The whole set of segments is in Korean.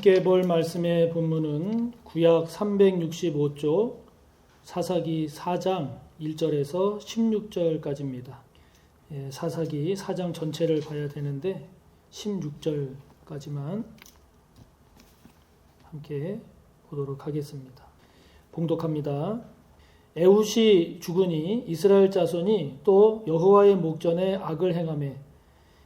함께 볼 말씀의 본문은 구약 365쪽 사사기 4장 1절에서 16절까지입니다. 사사기 4장 전체를 봐야 되는데 16절까지만 함께 보도록 하겠습니다. 봉독합니다. 에훗이 죽으니 이스라엘 자손이 또 여호와의 목전에 악을 행하매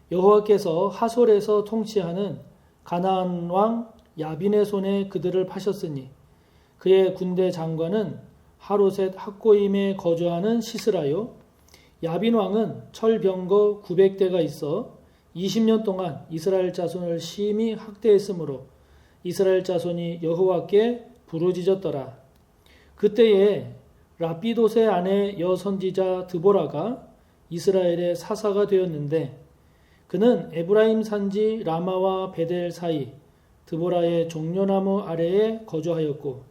여호와께서 하솔에서 통치하는 가나안 왕 야빈의 손에 그들을 파셨으니 그의 군대 장관은 하로셋 학고임에 거주하는 시스라요. 야빈 왕은 철병거 900대가 있어 20년 동안 이스라엘 자손을 심히 학대했으므로 이스라엘 자손이 여호와께 부르짖었더라. 그때에 라피돗의 아내 여선지자 드보라가 이스라엘의 사사가 되었는데 그는 에브라임 산지 라마와 베델 사이 드보라의 종려나무 아래에 거주하였고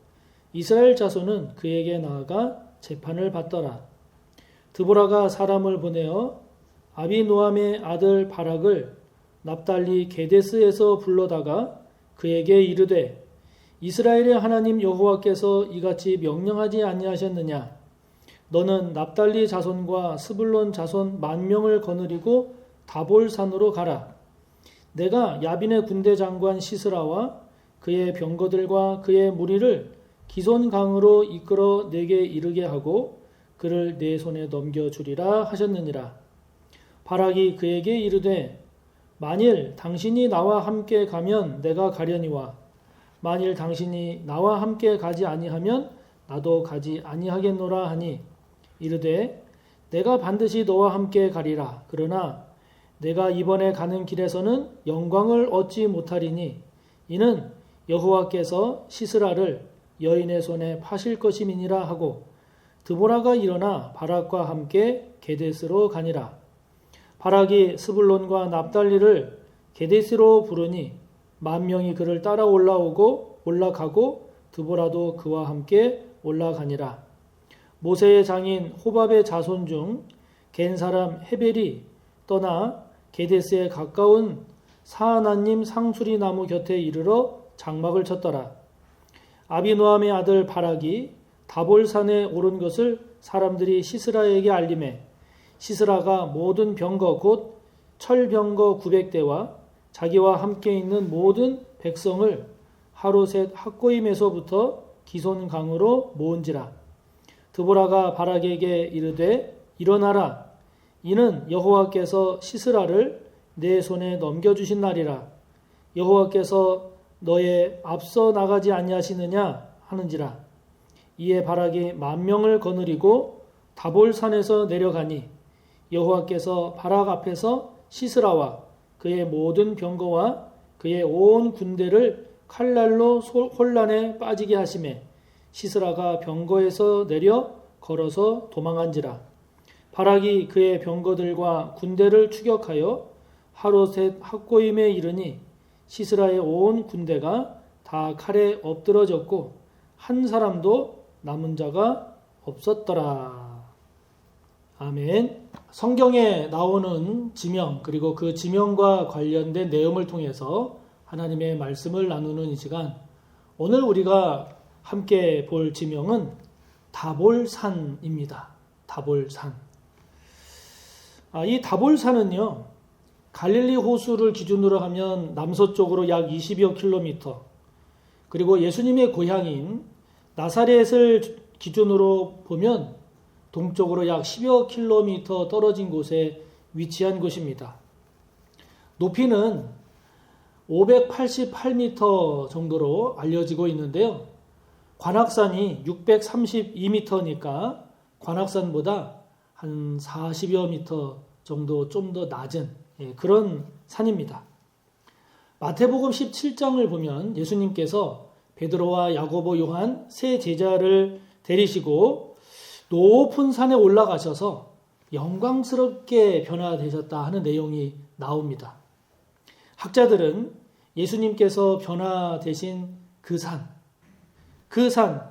이스라엘 자손은 그에게 나아가 재판을 받더라. 드보라가 사람을 보내어 아비노함의 아들 바락을 납달리 게데스에서 불러다가 그에게 이르되 이스라엘의 하나님 여호와께서 이같이 명령하지 아니하셨느냐? 너는 납달리 자손과 스불론 자손 10,000명을 거느리고 다볼산으로 가라. 내가 야빈의 군대 장관 시스라와 그의 병거들과 그의 무리를 기손강으로 이끌어 내게 이르게 하고 그를 내 손에 넘겨주리라 하셨느니라. 바락이 그에게 이르되 만일 당신이 나와 함께 가면 내가 가려니와 만일 당신이 나와 함께 가지 아니하면 나도 가지 아니하겠노라 하니 이르되 내가 반드시 너와 함께 가리라. 그러나 내가 이번에 가는 길에서는 영광을 얻지 못하리니 이는 여호와께서 시스라를 여인의 손에 파실 것임이니라 하고 드보라가 일어나 바락과 함께 게데스로 가니라. 바락이 스불론과 납달리를 게데스로 부르니 10,000명이 그를 따라 올라가고 드보라도 그와 함께 올라가니라. 모세의 장인 호밥의 자손 중 겐 사람 헤벨이 떠나 게데스에 가까운 사하나님 상수리 나무 곁에 이르러 장막을 쳤더라. 아비노함의 아들 바락이 다볼산에 오른 것을 사람들이 시스라에게 알림해 시스라가 모든 병거 곧 철병거 900대와 자기와 함께 있는 모든 백성을 하로셋 학고임에서부터 기손강으로 모은지라. 드보라가 바락에게 이르되 일어나라. 이는 여호와께서 시스라를 내 손에 넘겨주신 날이라. 여호와께서 너의 앞서 나가지 아니하시느냐 하는지라. 이에 바락이 10,000명을 거느리고 다볼산에서 내려가니 여호와께서 바락 앞에서 시스라와 그의 모든 병거와 그의 온 군대를 칼날로 혼란에 빠지게 하시매 시스라가 병거에서 내려 걸어서 도망한지라. 바락이 그의 병거들과 군대를 추격하여 하로셋 학고임에 이르니 시스라의 온 군대가 다 칼에 엎드러졌고 한 사람도 남은 자가 없었더라. 아멘. 성경에 나오는 지명 그리고 그 지명과 관련된 내용을 통해서 하나님의 말씀을 나누는 이 시간, 오늘 우리가 함께 볼 지명은 다볼산입니다. 다볼산. 이 다볼산은요, 갈릴리 호수를 기준으로 하면 남서쪽으로 약 20여 킬로미터, 그리고 예수님의 고향인 나사렛을 기준으로 보면 동쪽으로 약 10여 킬로미터 떨어진 곳에 위치한 곳입니다. 높이는 588m 정도로 알려지고 있는데요. 관악산이 632m니까 관악산보다 한 40여 미터 정도 좀 더 낮은 그런 산입니다. 마태복음 17장을 보면 예수님께서 베드로와 야고보, 요한 세 제자를 데리시고 높은 산에 올라가셔서 영광스럽게 변화되셨다 하는 내용이 나옵니다. 학자들은 예수님께서 변화되신 그 산,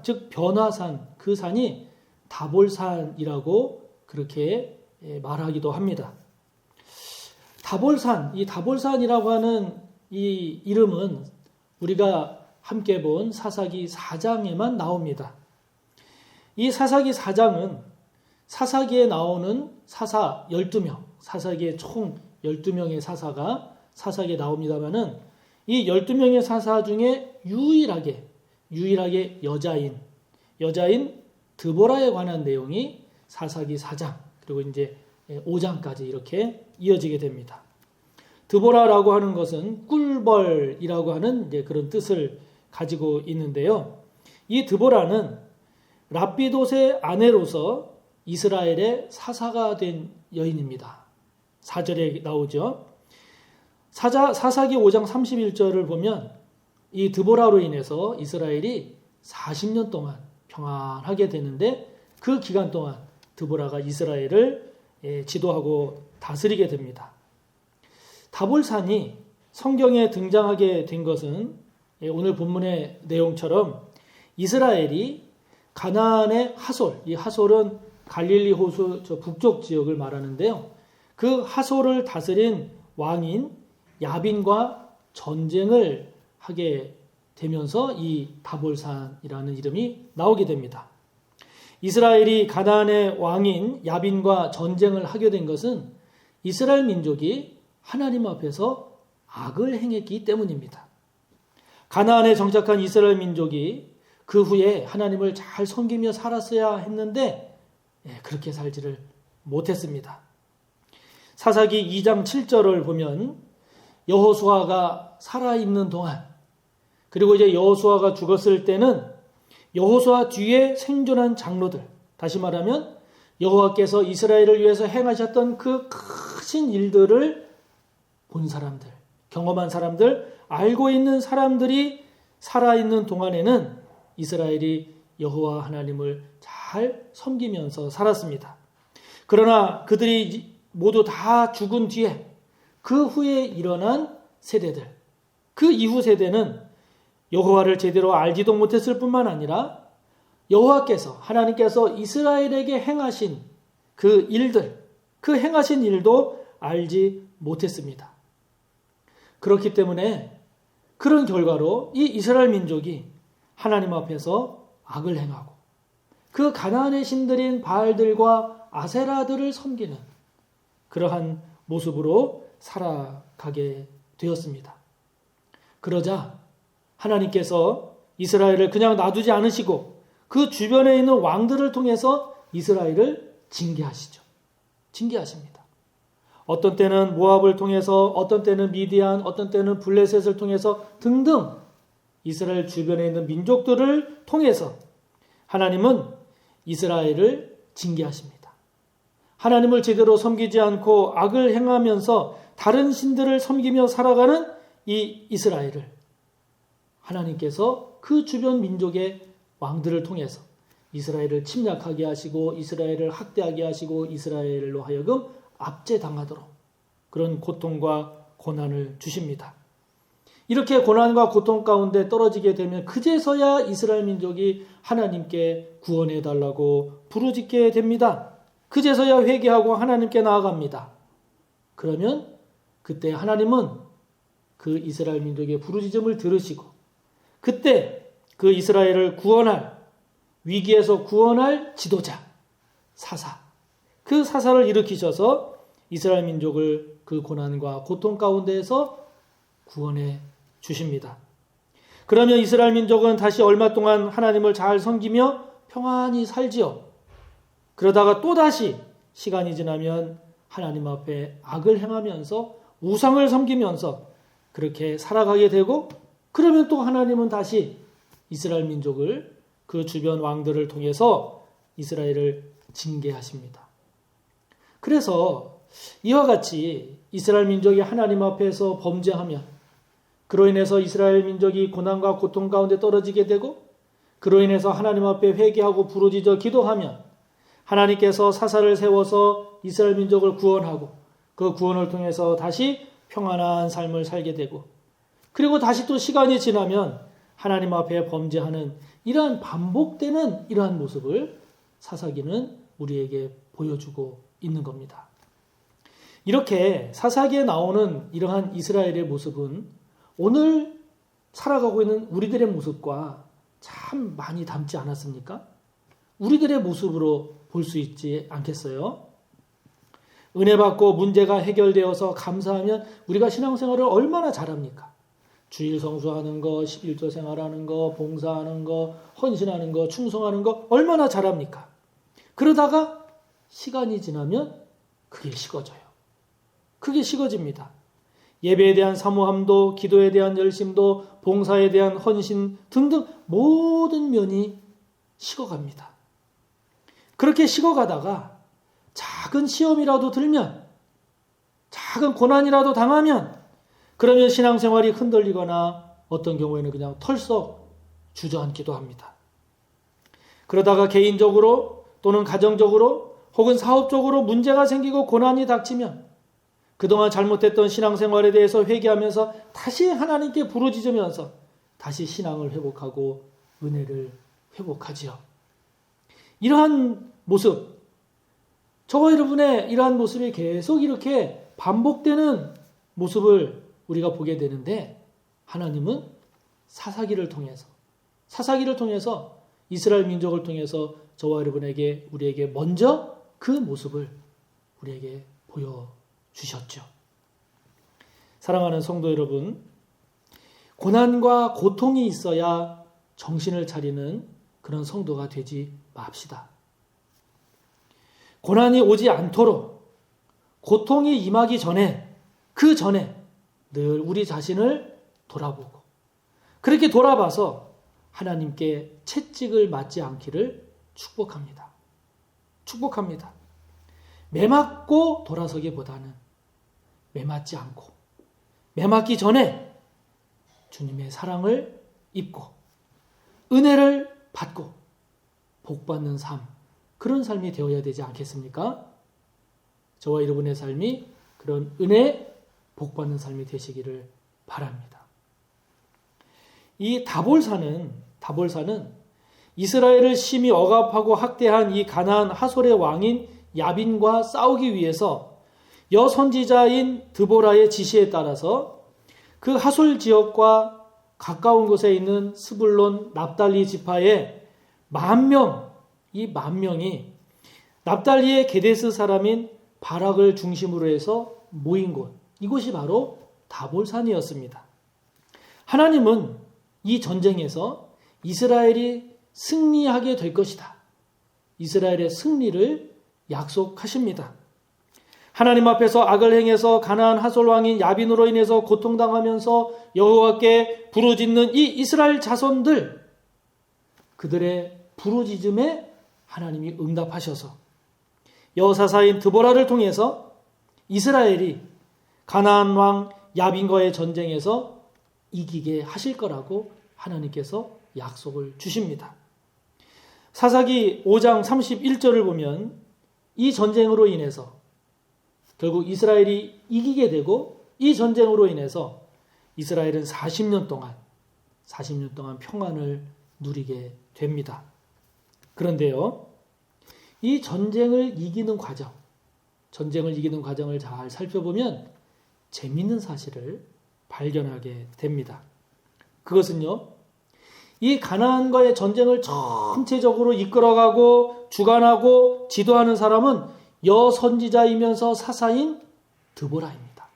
즉 변화산, 그 산이 다볼산이라고 그렇게 말하기도 합니다. 다볼산, 이 다볼산이라고 하는 이 이름은 우리가 함께 본 사사기 4장에만 나옵니다. 이 사사기 4장은 사사기에 나오는 사사 12명, 사사기에 총 12명의 사사가 사사기에 나옵니다만은 이 12명의 사사 중에 유일하게 여자인 드보라에 관한 내용이 사사기 4장 그리고 이제 5장까지 이렇게 이어지게 됩니다. 드보라라고 하는 것은 꿀벌이라고 하는 이제 그런 뜻을 가지고 있는데요. 이 드보라는 랍비돗의 아내로서 이스라엘의 사사가 된 여인입니다. 4절에 나오죠. 사사기 5장 31절을 보면 이 드보라로 인해서 이스라엘이 40년 동안 평안하게 되는데 그 기간 동안 드보라가 이스라엘을 지도하고 다스리게 됩니다. 다볼산이 성경에 등장하게 된 것은 오늘 본문의 내용처럼 이스라엘이 가나안의 하솔, 이 하솔은 갈릴리 호수 저 북쪽 지역을 말하는데요. 그 하솔을 다스린 왕인 야빈과 전쟁을 하게 되면서 이 다볼산이라는 이름이 나오게 됩니다. 이스라엘이 가나안의 왕인 야빈과 전쟁을 하게 된 것은 이스라엘 민족이 하나님 앞에서 악을 행했기 때문입니다. 가나안에 정착한 이스라엘 민족이 그 후에 하나님을 잘 섬기며 살았어야 했는데 그렇게 살지를 못했습니다. 사사기 2장 7절을 보면 여호수아가 살아있는 동안 그리고 이제 여호수아가 죽었을 때는 여호수아 뒤에 생존한 장로들, 다시 말하면 여호와께서 이스라엘을 위해서 행하셨던 그 크신 일들을 본 사람들, 경험한 사람들, 알고 있는 사람들이 살아있는 동안에는 이스라엘이 여호와 하나님을 잘 섬기면서 살았습니다. 그러나 그들이 모두 다 죽은 뒤에 그 후에 일어난 세대들, 그 이후 세대는 여호와를 제대로 알지도 못했을 뿐만 아니라 여호와께서 하나님께서 이스라엘에게 행하신 그 일들, 그 행하신 일도 알지 못했습니다. 그렇기 때문에 그런 결과로 이 이스라엘 민족이 하나님 앞에서 악을 행하고 그 가나안의 신들인 바알들과 아세라들을 섬기는 그러한 모습으로 살아가게 되었습니다. 그러자 하나님께서 이스라엘을 그냥 놔두지 않으시고 그 주변에 있는 왕들을 통해서 이스라엘을 징계하시죠. 징계하십니다. 어떤 때는 모압을 통해서, 어떤 때는 미디안, 어떤 때는 블레셋을 통해서 등등 이스라엘 주변에 있는 민족들을 통해서 하나님은 이스라엘을 징계하십니다. 하나님을 제대로 섬기지 않고 악을 행하면서 다른 신들을 섬기며 살아가는 이 이스라엘을 하나님께서 그 주변 민족의 왕들을 통해서 이스라엘을 침략하게 하시고 이스라엘을 학대하게 하시고 이스라엘로 하여금 압제당하도록 그런 고통과 고난을 주십니다. 이렇게 고난과 고통 가운데 떨어지게 되면 그제서야 이스라엘 민족이 하나님께 구원해 달라고 부르짖게 됩니다. 그제서야 회개하고 하나님께 나아갑니다. 그러면 그때 하나님은 그 이스라엘 민족의 부르짖음을 들으시고 그때 그 이스라엘을 구원할, 위기에서 구원할 지도자, 사사, 그 사사를 일으키셔서 이스라엘 민족을 그 고난과 고통 가운데에서 구원해 주십니다. 그러면 이스라엘 민족은 다시 얼마 동안 하나님을 잘 섬기며 평안히 살지요. 그러다가 또다시 시간이 지나면 하나님 앞에 악을 행하면서 우상을 섬기면서 그렇게 살아가게 되고 그러면 또 하나님은 다시 이스라엘 민족을 그 주변 왕들을 통해서 이스라엘을 징계하십니다. 그래서 이와 같이 이스라엘 민족이 하나님 앞에서 범죄하면 그로 인해서 이스라엘 민족이 고난과 고통 가운데 떨어지게 되고 그로 인해서 하나님 앞에 회개하고 부르짖어 기도하면 하나님께서 사사를 세워서 이스라엘 민족을 구원하고 그 구원을 통해서 다시 평안한 삶을 살게 되고 그리고 다시 또 시간이 지나면 하나님 앞에 범죄하는 이러한 반복되는 이러한 모습을 사사기는 우리에게 보여주고 있는 겁니다. 이렇게 사사기에 나오는 이러한 이스라엘의 모습은 오늘 살아가고 있는 우리들의 모습과 참 많이 닮지 않았습니까? 우리들의 모습으로 볼 수 있지 않겠어요? 은혜 받고 문제가 해결되어서 감사하면 우리가 신앙생활을 얼마나 잘합니까? 주일 성수하는 거, 11조 생활하는 거, 봉사하는 거, 헌신하는 거, 충성하는 거 얼마나 잘합니까? 그러다가 시간이 지나면 그게 식어져요. 그게 식어집니다. 예배에 대한 사모함도, 기도에 대한 열심도, 봉사에 대한 헌신 등등 모든 면이 식어갑니다. 그렇게 식어가다가 작은 시험이라도 들면, 작은 고난이라도 당하면, 그러면 신앙생활이 흔들리거나 어떤 경우에는 그냥 털썩 주저앉기도 합니다. 그러다가 개인적으로 또는 가정적으로 혹은 사업적으로 문제가 생기고 고난이 닥치면 그동안 잘못했던 신앙생활에 대해서 회개하면서 다시 하나님께 부르짖으면서 다시 신앙을 회복하고 은혜를 회복하지요. 이러한 모습, 저와 여러분의 이러한 모습이 계속 이렇게 반복되는 모습을 우리가 보게 되는데 하나님은 사사기를 통해서 이스라엘 민족을 통해서 저와 여러분에게 우리에게 먼저 그 모습을 우리에게 보여주셨죠. 사랑하는 성도 여러분, 고난과 고통이 있어야 정신을 차리는 그런 성도가 되지 맙시다. 고난이 오지 않도록 고통이 임하기 전에 그 전에 늘 우리 자신을 돌아보고 그렇게 돌아봐서 하나님께 채찍을 맞지 않기를 축복합니다. 매맞고 돌아서기보다는 매맞지 않고 매맞기 전에 주님의 사랑을 입고 은혜를 받고 복받는 삶, 그런 삶이 되어야 되지 않겠습니까? 저와 여러분의 삶이 그런 은혜, 복받는 삶이 되시기를 바랍니다. 이 다볼사는 이스라엘을 심히 억압하고 학대한 이 가나안 하솔의 왕인 야빈과 싸우기 위해서 여선지자인 드보라의 지시에 따라서 그 하솔 지역과 가까운 곳에 있는 스불론 납달리 지파의 10,000명, 이 10,000명이 납달리의 게데스 사람인 바락을 중심으로 해서 모인 곳, 이곳이 바로 다볼산이었습니다. 하나님은 이 전쟁에서 이스라엘이 승리하게 될 것이다. 이스라엘의 승리를 약속하십니다. 하나님 앞에서 악을 행해서 가나안 하솔 왕인 야빈으로 인해서 고통당하면서 여호와께 부르짖는 이 이스라엘 자손들, 그들의 부르짖음에 하나님이 응답하셔서 여사사인 드보라를 통해서 이스라엘이 가나안 왕 야빈과의 전쟁에서 이기게 하실 거라고 하나님께서 약속을 주십니다. 사사기 5장 31절을 보면 이 전쟁으로 인해서 결국 이스라엘이 이기게 되고 이 전쟁으로 인해서 이스라엘은 40년 동안 평안을 누리게 됩니다. 그런데요, 이 전쟁을 이기는 과정을 잘 살펴보면 재미있는 사실을 발견하게 됩니다. 그것은요, 이 가나안과의 전쟁을 전체적으로 이끌어가고 주관하고 지도하는 사람은 여선지자이면서 사사인 드보라입니다.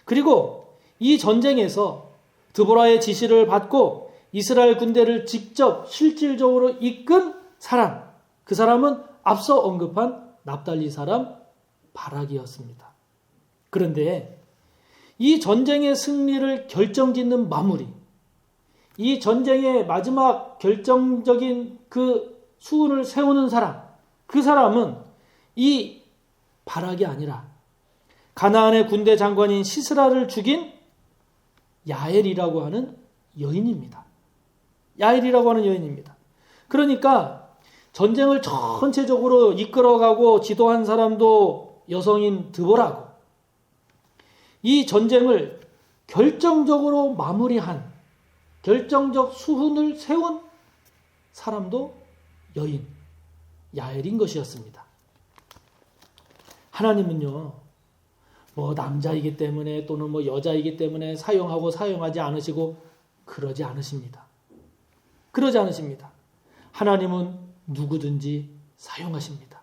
그리고 이 전쟁에서 드보라의 지시를 받고 이스라엘 군대를 직접 실질적으로 이끈 사람, 그 사람은 앞서 언급한 납달리 사람 바락이었습니다. 그런데 이 전쟁의 승리를 결정짓는 마무리, 이 전쟁의 마지막 결정적인 그 수훈을 세우는 사람, 그 사람은 이 바락이 아니라 가나안의 군대 장관인 시스라를 죽인 야엘이라고 하는 여인입니다. 그러니까 전쟁을 전체적으로 이끌어가고 지도한 사람도 여성인 드보라고, 이 전쟁을 결정적으로 마무리한 결정적 수훈을 세운 사람도 여인 야엘인 것이었습니다. 하나님은요, 뭐 남자이기 때문에 또는 뭐 여자이기 때문에 사용하고 사용하지 않으시고 그러지 않으십니다. 그러지 않으십니다. 하나님은 누구든지 사용하십니다.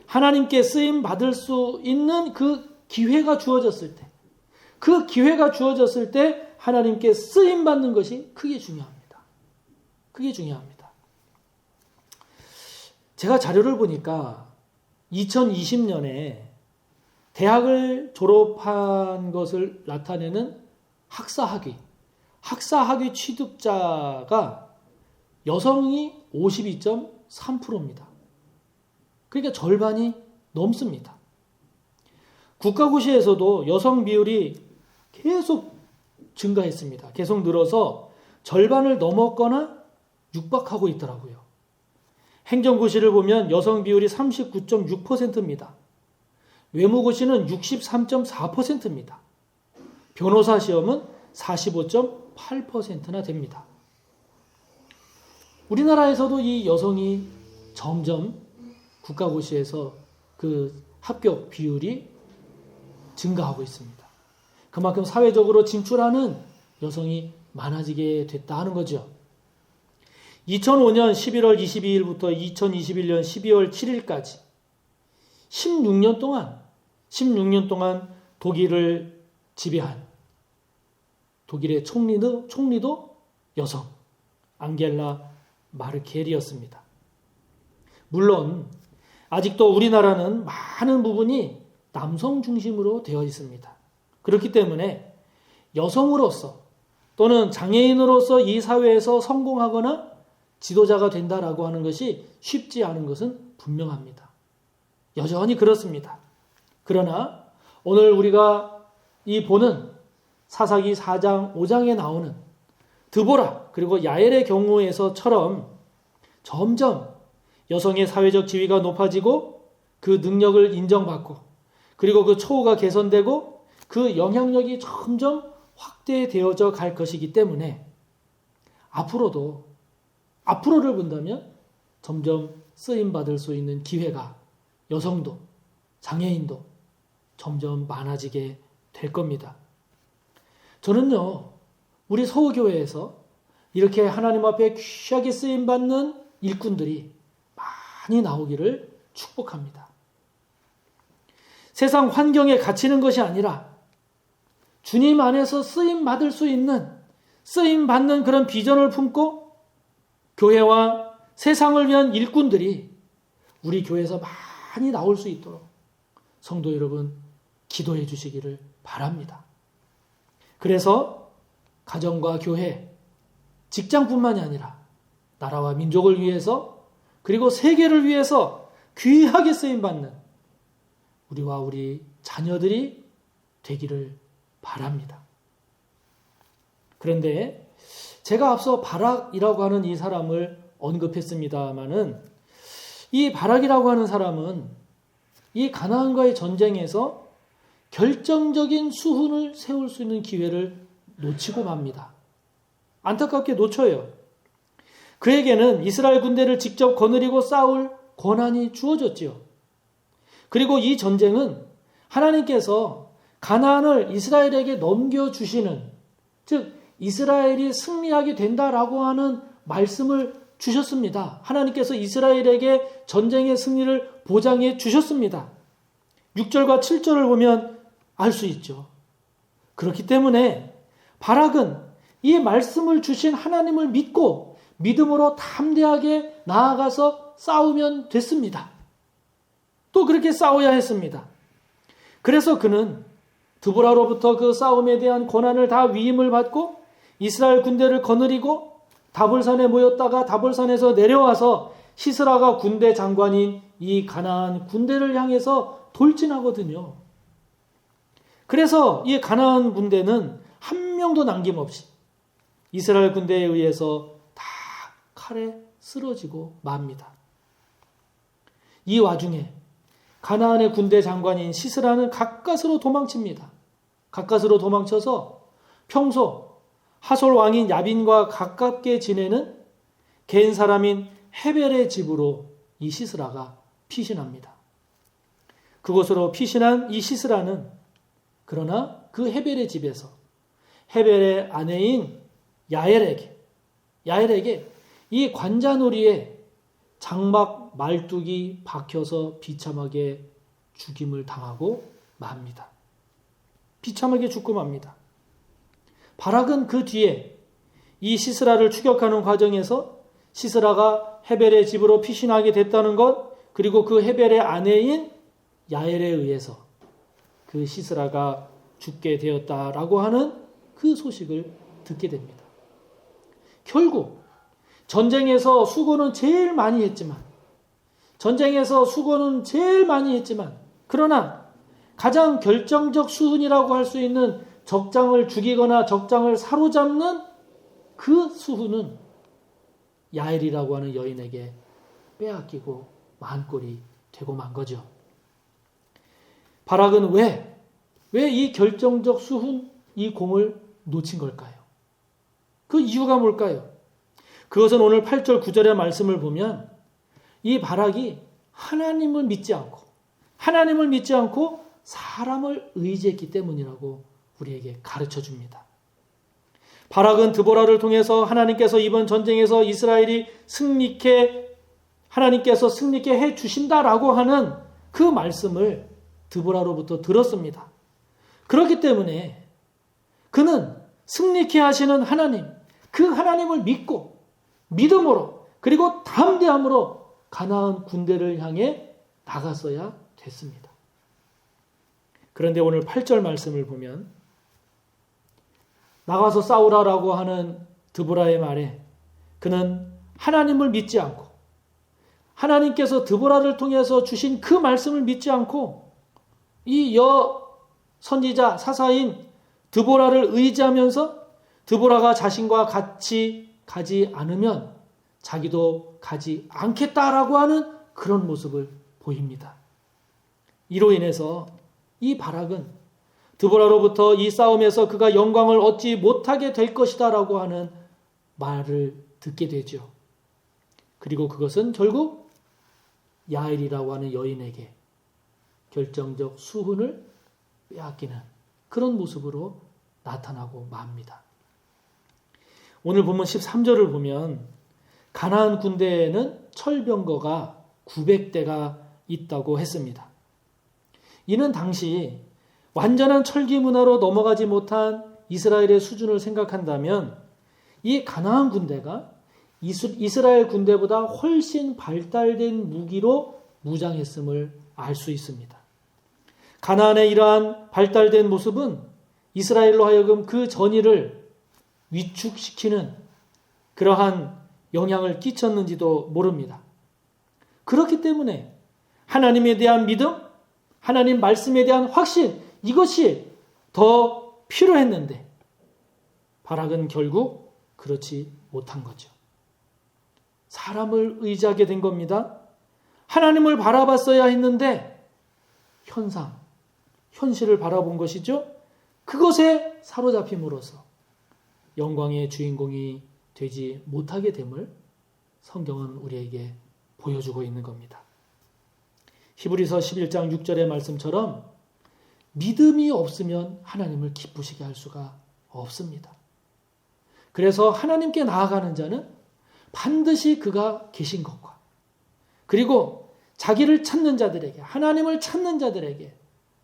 하나님께 쓰임 받을 수 있는 그 기회가 주어졌을 때, 그 기회가 주어졌을 때 하나님께 쓰임 받는 것이 크게 중요합니다. 크게 중요합니다. 제가 자료를 보니까 2020년에 대학을 졸업한 것을 나타내는 학사학위 취득자가 여성이 52.3%입니다. 그러니까 절반이 넘습니다. 국가고시에서도 여성 비율이 계속 증가했습니다. 계속 늘어서 절반을 넘었거나 육박하고 있더라고요. 행정고시를 보면 여성 비율이 39.6%입니다. 외무고시는 63.4%입니다. 변호사 시험은 45.8%나 됩니다. 우리나라에서도 이 여성이 점점 국가고시에서 그 합격 비율이 증가하고 있습니다. 그만큼 사회적으로 진출하는 여성이 많아지게 됐다 하는 거죠. 2005년 11월 22일부터 2021년 12월 7일까지 16년 동안 독일을 지배한 독일의 총리도 여성 앙겔라 마르켈이었습니다. 물론 아직도 우리나라는 많은 부분이 남성 중심으로 되어 있습니다. 그렇기 때문에 여성으로서 또는 장애인으로서 이 사회에서 성공하거나 지도자가 된다라고 하는 것이 쉽지 않은 것은 분명합니다. 여전히 그렇습니다. 그러나 오늘 우리가 이 보는 사사기 4장 5장에 나오는 드보라 그리고 야엘의 경우에서처럼 점점 여성의 사회적 지위가 높아지고 그 능력을 인정받고 그리고 그 처우가 개선되고 그 영향력이 점점 확대되어져 갈 것이기 때문에 앞으로를 본다면 점점 쓰임받을 수 있는 기회가 여성도 장애인도 점점 많아지게 될 겁니다. 저는요, 우리 서울교회에서 이렇게 하나님 앞에 귀하게 쓰임받는 일꾼들이 많이 나오기를 축복합니다. 세상 환경에 갇히는 것이 아니라 주님 안에서 쓰임받을 수 있는 쓰임받는 그런 비전을 품고 교회와 세상을 위한 일꾼들이 우리 교회에서 많이 나올 수 있도록 성도 여러분 기도해 주시기를 바랍니다. 그래서 가정과 교회, 직장뿐만이 아니라 나라와 민족을 위해서 그리고 세계를 위해서 귀하게 쓰임받는 우리와 우리 자녀들이 되기를 바랍니다. 그런데 제가 앞서 바락이라고 하는 이 사람을 언급했습니다마는 이 바락이라고 하는 사람은 이 가나안과의 전쟁에서 결정적인 수훈을 세울 수 있는 기회를 놓치고 맙니다. 안타깝게 놓쳐요. 그에게는 이스라엘 군대를 직접 거느리고 싸울 권한이 주어졌지요. 그리고 이 전쟁은 하나님께서 가나안을 이스라엘에게 넘겨주시는, 즉 이스라엘이 승리하게 된다라고 하는 말씀을 주셨습니다. 하나님께서 이스라엘에게 전쟁의 승리를 보장해 주셨습니다. 6절과 7절을 보면 알 수 있죠. 그렇기 때문에 바락은 이 말씀을 주신 하나님을 믿고 믿음으로 담대하게 나아가서 싸우면 됐습니다. 또 그렇게 싸워야 했습니다. 그래서 그는 드보라로부터 그 싸움에 대한 권한을 다 위임을 받고 이스라엘 군대를 거느리고 다볼산에 모였다가 다볼산에서 내려와서 시스라가 군대 장관인 이 가나안 군대를 향해서 돌진하거든요. 그래서 이 가나안 군대는 한 명도 남김없이 이스라엘 군대에 의해서 다 칼에 쓰러지고 맙니다. 이 와중에 가나안의 군대 장관인 시스라는 가까스로 도망칩니다. 가까스로 도망쳐서 평소 하솔 왕인 야빈과 가깝게 지내는 겐 사람인 헤벨의 집으로 이 시스라가 피신합니다. 그곳으로 피신한 이 시스라는 그러나 그 헤벨의 집에서 헤벨의 아내인 야엘에게 이 관자놀이에 장막 말뚝이 박혀서 비참하게 죽임을 당하고 맙니다. 비참하게 죽고 맙니다. 바락은 그 뒤에 이 시스라를 추격하는 과정에서 시스라가 헤벨의 집으로 피신하게 됐다는 것, 그리고 그 헤벨의 아내인 야엘에 의해서 그 시스라가 죽게 되었다라고 하는 그 소식을 듣게 됩니다. 결국 전쟁에서 수고는 제일 많이 했지만 그러나 가장 결정적 수훈이라고 할 수 있는 적장을 죽이거나 적장을 사로잡는 그 수훈은 야엘이라고 하는 여인에게 빼앗기고 만 꼴이 되고 만 거죠. 바락은 왜 이 결정적 수훈, 이 공을 놓친 걸까요? 그 이유가 뭘까요? 그것은 오늘 8절 9절의 말씀을 보면 이 바락이 하나님을 믿지 않고 사람을 의지했기 때문이라고 우리에게 가르쳐 줍니다. 바락은 드보라를 통해서 하나님께서 이번 전쟁에서 이스라엘이 하나님께서 승리케 해 주신다라고 하는 그 말씀을 드보라로부터 들었습니다. 그렇기 때문에 그는 승리케 하시는 하나님, 그 하나님을 믿고 믿음으로 그리고 담대함으로 가나안 군대를 향해 나갔어야 됐습니다. 그런데 오늘 8절 말씀을 보면 나가서 싸우라라고 하는 드보라의 말에 그는 하나님을 믿지 않고 하나님께서 드보라를 통해서 주신 그 말씀을 믿지 않고 이 선지자 사사인 드보라를 의지하면서 드보라가 자신과 같이 가지 않으면 자기도 가지 않겠다라고 하는 그런 모습을 보입니다. 이로 인해서 이 바락은 드보라로부터 이 싸움에서 그가 영광을 얻지 못하게 될 것이다 라고 하는 말을 듣게 되죠. 그리고 그것은 결국 야엘이라고 하는 여인에게 결정적 수훈을 빼앗기는 그런 모습으로 나타나고 맙니다. 오늘 본문 13절을 보면 가나안 군대에는 철병거가 900대가 있다고 했습니다. 이는 당시 완전한 철기 문화로 넘어가지 못한 이스라엘의 수준을 생각한다면 이 가나안 군대가 이스라엘 군대보다 훨씬 발달된 무기로 무장했음을 알 수 있습니다. 가나안의 이러한 발달된 모습은 이스라엘로 하여금 그 전의를 위축시키는 그러한 영향을 끼쳤는지도 모릅니다. 그렇기 때문에 하나님에 대한 믿음, 하나님 말씀에 대한 확신, 이것이 더 필요했는데 바락은 결국 그렇지 못한 거죠. 사람을 의지하게 된 겁니다. 하나님을 바라봤어야 했는데 현실을 바라본 것이죠. 그것에 사로잡힘으로써 영광의 주인공이 되지 못하게 됨을 성경은 우리에게 보여주고 있는 겁니다. 히브리서 11장 6절의 말씀처럼 믿음이 없으면 하나님을 기쁘시게 할 수가 없습니다. 그래서 하나님께 나아가는 자는 반드시 그가 계신 것과 그리고 자기를 찾는 자들에게 하나님을 찾는 자들에게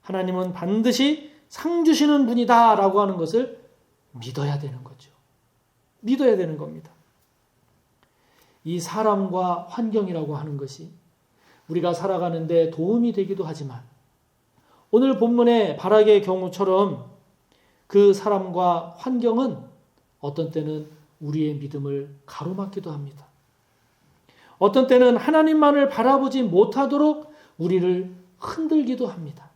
하나님은 반드시 상 주시는 분이다 라고 하는 것을 믿어야 되는 거죠. 믿어야 되는 겁니다. 이 사람과 환경이라고 하는 것이 우리가 살아가는데 도움이 되기도 하지만 오늘 본문의 바락의 경우처럼 그 사람과 환경은 어떤 때는 우리의 믿음을 가로막기도 합니다. 어떤 때는 하나님만을 바라보지 못하도록 우리를 흔들기도 합니다.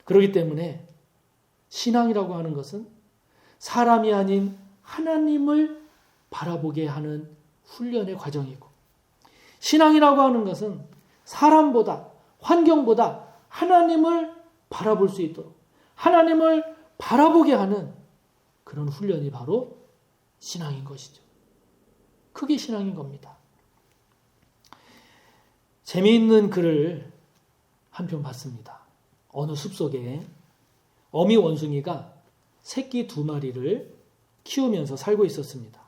그렇기 때문에 신앙이라고 하는 것은 사람이 아닌 하나님을 바라보게 하는 훈련의 과정이고 신앙이라고 하는 것은 사람보다 환경보다 하나님을 바라볼 수 있도록 하나님을 바라보게 하는 그런 훈련이 바로 신앙인 것이죠. 그게 신앙인 겁니다. 재미있는 글을 한 편 봤습니다. 어느 숲속에 어미 원숭이가 새끼 2마리를 키우면서 살고 있었습니다.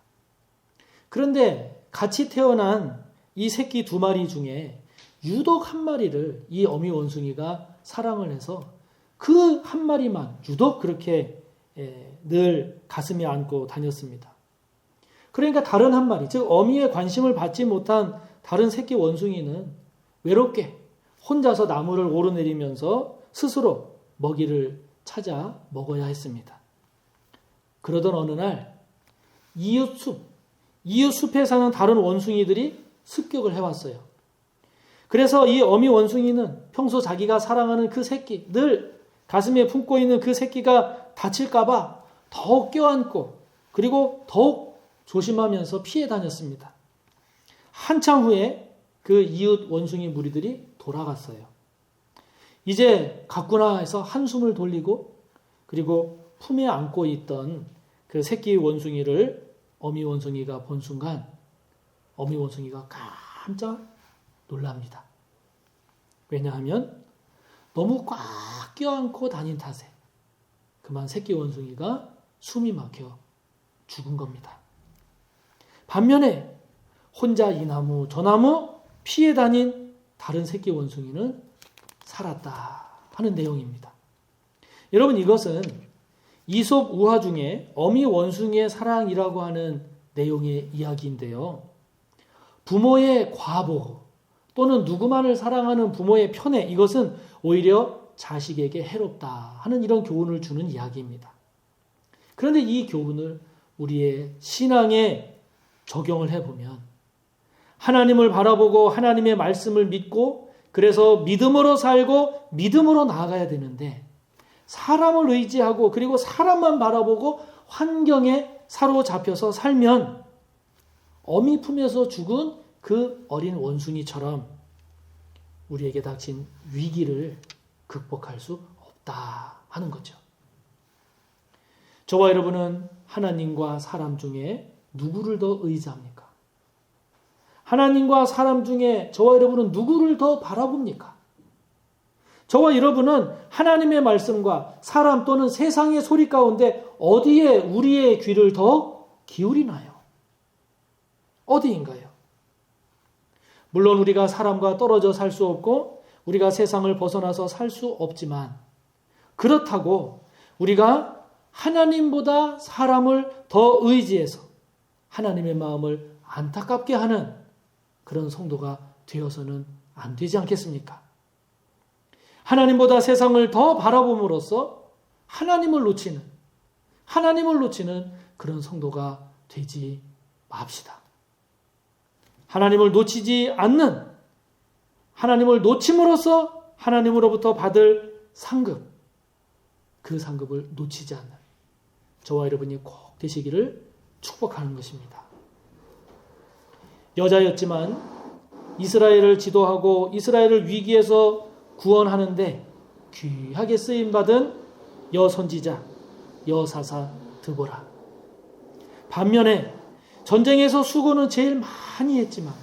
그런데 같이 태어난 이 새끼 2마리 중에 유독 한 마리를 이 어미 원숭이가 사랑을 해서 그 한 마리만 유독 그렇게 늘 가슴에 안고 다녔습니다. 그러니까 다른 한 마리, 즉 어미의 관심을 받지 못한 다른 새끼 원숭이는 외롭게 혼자서 나무를 오르내리면서 스스로 먹이를 찾아 먹어야 했습니다. 그러던 어느 날 이웃 숲에 사는 다른 원숭이들이 습격을 해왔어요. 그래서 이 어미 원숭이는 평소 자기가 사랑하는 그 새끼, 늘 가슴에 품고 있는 그 새끼가 다칠까봐 더욱 껴안고 그리고 더욱 조심하면서 피해 다녔습니다. 한참 후에 그 이웃 원숭이 무리들이 돌아갔어요. 이제 갔구나 해서 한숨을 돌리고 그리고 품에 안고 있던 그 새끼 원숭이를 어미 원숭이가 본 순간 어미 원숭이가 깜짝 놀랍니다. 왜냐하면 너무 꽉 껴안고 다닌 탓에 그만 새끼 원숭이가 숨이 막혀 죽은 겁니다. 반면에 혼자 이 나무 저 나무 피해 다닌 다른 새끼 원숭이는 살았다 하는 내용입니다. 여러분, 이것은 이솝 우화 중에 어미 원숭이의 사랑이라고 하는 내용의 이야기인데요. 부모의 과보 또는 누구만을 사랑하는 부모의 편애, 이것은 오히려 자식에게 해롭다 하는 이런 교훈을 주는 이야기입니다. 그런데 이 교훈을 우리의 신앙에 적용을 해보면 하나님을 바라보고 하나님의 말씀을 믿고 그래서 믿음으로 살고 믿음으로 나아가야 되는데 사람을 의지하고 그리고 사람만 바라보고 환경에 사로잡혀서 살면 어미 품에서 죽은 그 어린 원숭이처럼 우리에게 닥친 위기를 극복할 수 없다 하는 거죠. 저와 여러분은 하나님과 사람 중에 누구를 더 의지합니까? 하나님과 사람 중에 저와 여러분은 누구를 더 바라봅니까? 저와 여러분은 하나님의 말씀과 사람 또는 세상의 소리 가운데 어디에 우리의 귀를 더 기울이나요? 어디인가요? 물론 우리가 사람과 떨어져 살 수 없고 우리가 세상을 벗어나서 살 수 없지만 그렇다고 우리가 하나님보다 사람을 더 의지해서 하나님의 마음을 안타깝게 하는 그런 성도가 되어서는 안 되지 않겠습니까? 하나님보다 세상을 더 바라봄으로써 하나님을 놓치는 그런 성도가 되지 맙시다. 하나님을 놓치지 않는, 하나님을 놓침으로써 하나님으로부터 받을 상급, 그 상급을 놓치지 않는 저와 여러분이 꼭 되시기를 축복하는 것입니다. 여자였지만 이스라엘을 지도하고 이스라엘을 위기에서 구원하는데 귀하게 쓰임받은 여선지자, 여사사 드보라. 반면에 전쟁에서 수고는 제일 많이 했지만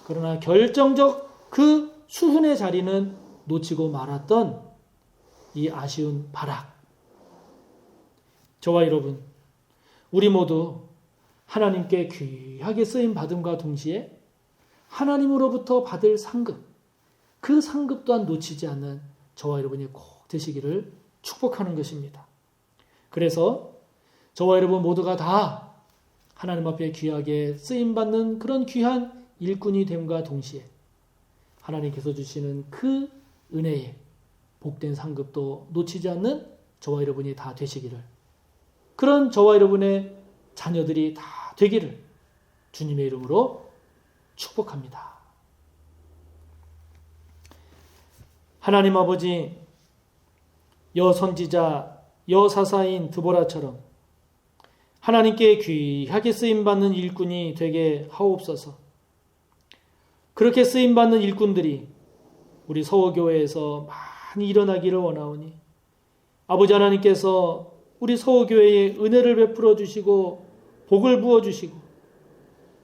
그러나 결정적 그 수훈의 자리는 놓치고 말았던 이 아쉬운 바락. 저와 여러분, 우리 모두 하나님께 귀하게 쓰임받음과 동시에 하나님으로부터 받을 상급, 그 상급 또한 놓치지 않는 저와 여러분이 꼭 되시기를 축복하는 것입니다. 그래서 저와 여러분 모두가 다 하나님 앞에 귀하게 쓰임받는 그런 귀한 일꾼이 됨과 동시에 하나님께서 주시는 그 은혜의 복된 상급도 놓치지 않는 저와 여러분이 다 되시기를, 그런 저와 여러분의 자녀들이 다 되기를 주님의 이름으로 축복합니다. 하나님 아버지, 여선지자, 여사사인 드보라처럼 하나님께 귀하게 쓰임받는 일꾼이 되게 하옵소서. 그렇게 쓰임받는 일꾼들이 우리 서호교회에서 많이 일어나기를 원하오니 아버지 하나님께서 우리 서호교회에 은혜를 베풀어 주시고 복을 부어 주시고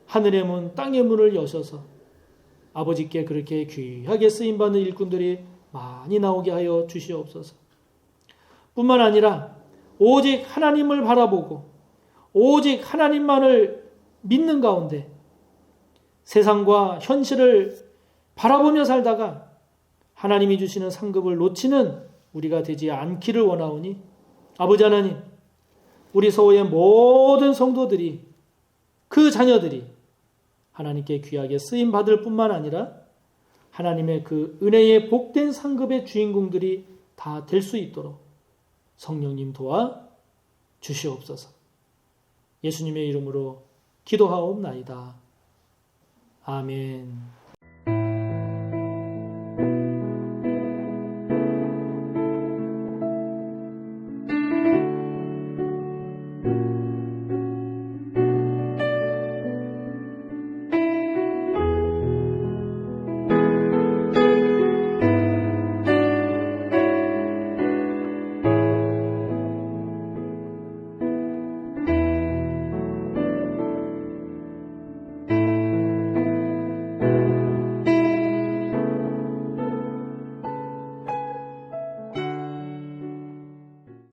하늘의 문 땅의 문을 여셔서 아버지께 그렇게 귀하게 쓰임받는 일꾼들이 많이 나오게 하여 주시옵소서. 뿐만 아니라 오직 하나님을 바라보고 오직 하나님만을 믿는 가운데 세상과 현실을 바라보며 살다가 하나님이 주시는 상급을 놓치는 우리가 되지 않기를 원하오니 아버지 하나님, 우리 서호의 모든 성도들이, 그 자녀들이 하나님께 귀하게 쓰임 받을 뿐만 아니라 하나님의 그 은혜의 복된 상급의 주인공들이 다 될 수 있도록 성령님 도와 주시옵소서. 예수님의 이름으로 기도하옵나이다. 아멘.